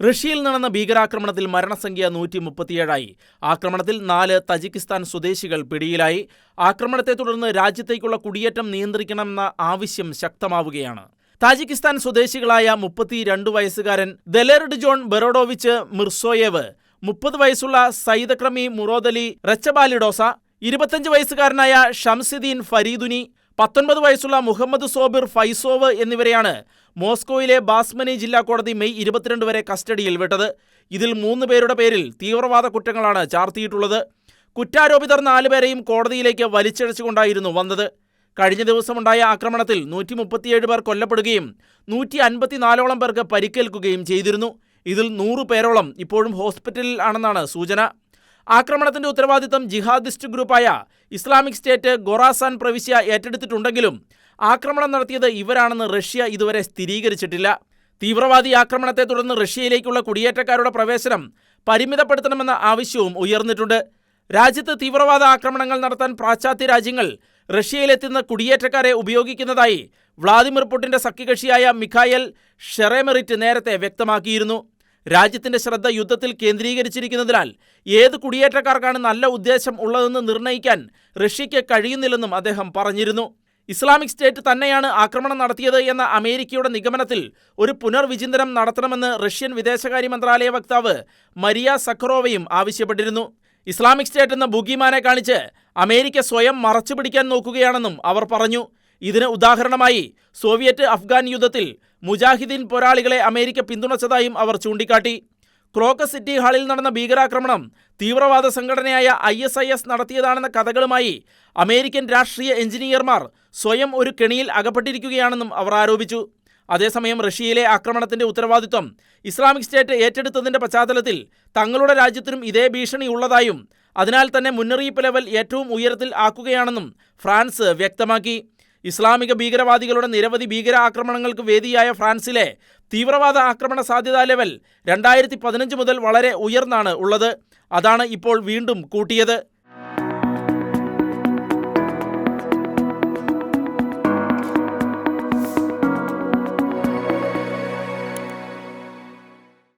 റഷ്യയിൽ നടന്ന ഭീകരാക്രമണത്തിൽ മരണസംഖ്യ 137ആയി. ആക്രമണത്തിൽ 4 തജിക്കിസ്ഥാൻ സ്വദേശികൾ പിടിയിലായി. ആക്രമണത്തെ തുടർന്ന് രാജ്യത്തേക്കുള്ള കുടിയേറ്റം നിയന്ത്രിക്കണമെന്ന ആവശ്യം ശക്തമാവുകയാണ്. താജിക്കിസ്ഥാൻ സ്വദേശികളായ 32 വയസ്സുകാരൻ ദെലെർഡ് ജോൺ ബെറോഡോവിച്ച് മിർസോയേവ്, 30 വയസ്സുള്ള സൈദക്രമി മുറോദലി റച്ചബാലിഡോസ, 25 വയസ്സുകാരനായ ഷംസുദ്ദീൻ ഫരീദുനി, 19 വയസ്സുള്ള മുഹമ്മദ് സോബിർ ഫൈസോവ് എന്നിവരെയാണ് മോസ്കോയിലെ ബാസ്മനി ജില്ലാ കോടതി മെയ് 22 വരെ കസ്റ്റഡിയിൽ വിട്ടത്. ഇതിൽ 3 പേരുടെ പേരിൽ തീവ്രവാദ കുറ്റങ്ങളാണ് ചാർത്തിയിട്ടുള്ളത്. കുറ്റാരോപിതർ 4 പേരെയും കോടതിയിലേക്ക് വലിച്ചിഴച്ചുകൊണ്ടായിരുന്നു വന്നത്. കഴിഞ്ഞ ദിവസമുണ്ടായ ആക്രമണത്തിൽ 137 പേർ കൊല്ലപ്പെടുകയും 154ഓളം പേർക്ക് പരിക്കേൽക്കുകയും ചെയ്തിരുന്നു. ഇതിൽ 100 പേരോളം ഇപ്പോഴും ഹോസ്പിറ്റലിൽ ആണെന്നാണ് സൂചന. ആക്രമണത്തിന്റെ ഉത്തരവാദിത്തം ജിഹാദിസ്റ്റ് ഗ്രൂപ്പായ ഇസ്ലാമിക് സ്റ്റേറ്റ് ഖൊറാസാൻ പ്രവിശ്യ ഏറ്റെടുത്തിട്ടുണ്ടെങ്കിലും ആക്രമണം നടത്തിയത് ഇവരാണെന്ന് റഷ്യ ഇതുവരെ സ്ഥിരീകരിച്ചിട്ടില്ല. തീവ്രവാദി ആക്രമണത്തെ തുടർന്ന് റഷ്യയിലേക്കുള്ള കുടിയേറ്റക്കാരുടെ പ്രവേശനം പരിമിതപ്പെടുത്തണമെന്ന ആവശ്യവും ഉയർന്നിട്ടുണ്ട്. രാജ്യത്ത് തീവ്രവാദ ആക്രമണങ്ങൾ നടത്താൻ പാശ്ചാത്യ രാജ്യങ്ങൾ റഷ്യയിലെത്തുന്ന കുടിയേറ്റക്കാരെ ഉപയോഗിക്കുന്നതായി വ്ളാദിമിർ പുടിന്റെ സഖ്യകക്ഷിയായ മിഖായൽ ഷെറെമെറിറ്റ് നേരത്തെ വ്യക്തമാക്കിയിരുന്നു. രാജ്യത്തിന്റെ ശ്രദ്ധ യുദ്ധത്തിൽ കേന്ദ്രീകരിച്ചിരിക്കുന്നതിനാൽ ഏത് കുടിയേറ്റക്കാർക്കാണ് നല്ല ഉദ്ദേശം ഉള്ളതെന്ന് നിർണ്ണയിക്കാൻ റഷ്യയ്ക്ക് കഴിയുന്നില്ലെന്നും അദ്ദേഹം പറഞ്ഞിരുന്നു. ഇസ്ലാമിക് സ്റ്റേറ്റ് തന്നെയാണ് ആക്രമണം നടത്തിയത് എന്ന അമേരിക്കയുടെ നിഗമനത്തിൽ ഒരു പുനർവിചിന്തനം നടത്തണമെന്ന് റഷ്യൻ വിദേശകാര്യ മന്ത്രാലയ വക്താവ് മരിയ സഖറോവയും ആവശ്യപ്പെട്ടിരുന്നു. ഇസ്ലാമിക് സ്റ്റേറ്റ് എന്ന ബുഗിമാനെ കാണിച്ച് അമേരിക്ക സ്വയം മറച്ചുപിടിക്കാൻ നോക്കുകയാണെന്നും അവർ പറഞ്ഞു. ഇതിന് ഉദാഹരണമായി സോവിയറ്റ് അഫ്ഗാൻ യുദ്ധത്തിൽ മുജാഹിദീൻ പോരാളികളെ അമേരിക്ക പിന്തുണച്ചതായും അവർ ചൂണ്ടിക്കാട്ടി. ക്രോക്കസ് സിറ്റി ഹാളിൽ നടന്ന ഭീകരാക്രമണം തീവ്രവാദ സംഘടനയായ ISIS നടത്തിയതാണെന്ന കഥകളുമായി അമേരിക്കൻ രാഷ്ട്രീയ എഞ്ചിനീയർമാർ സ്വയം ഒരു കെണിയിൽ അകപ്പെട്ടിരിക്കുകയാണെന്നും അവർ ആരോപിച്ചു. അതേസമയം റഷ്യയിലെ ആക്രമണത്തിന്റെ ഉത്തരവാദിത്വം ഇസ്ലാമിക് സ്റ്റേറ്റ് ഏറ്റെടുത്തതിന്റെ പശ്ചാത്തലത്തിൽ തങ്ങളുടെ രാജ്യത്തിനും ഇതേ ഭീഷണി ഉള്ളതായും അതിനാൽ തന്നെ മുന്നറിയിപ്പ് ലെവൽ ഏറ്റവും ഉയരത്തിൽ ആക്കുകയാണെന്നും ഫ്രാൻസ് വ്യക്തമാക്കി. ഇസ്ലാമിക ഭീകരവാദികളുടെ നിരവധി ഭീകര ആക്രമണങ്ങൾക്ക് വേദിയായ ഫ്രാൻസിലെ തീവ്രവാദ ആക്രമണ സാധ്യതാ ലെവൽ 2015 മുതൽ വളരെ ഉയർന്നാണ് ഉള്ളത്. അതാണ് ഇപ്പോൾ വീണ്ടും കൂട്ടിയത്.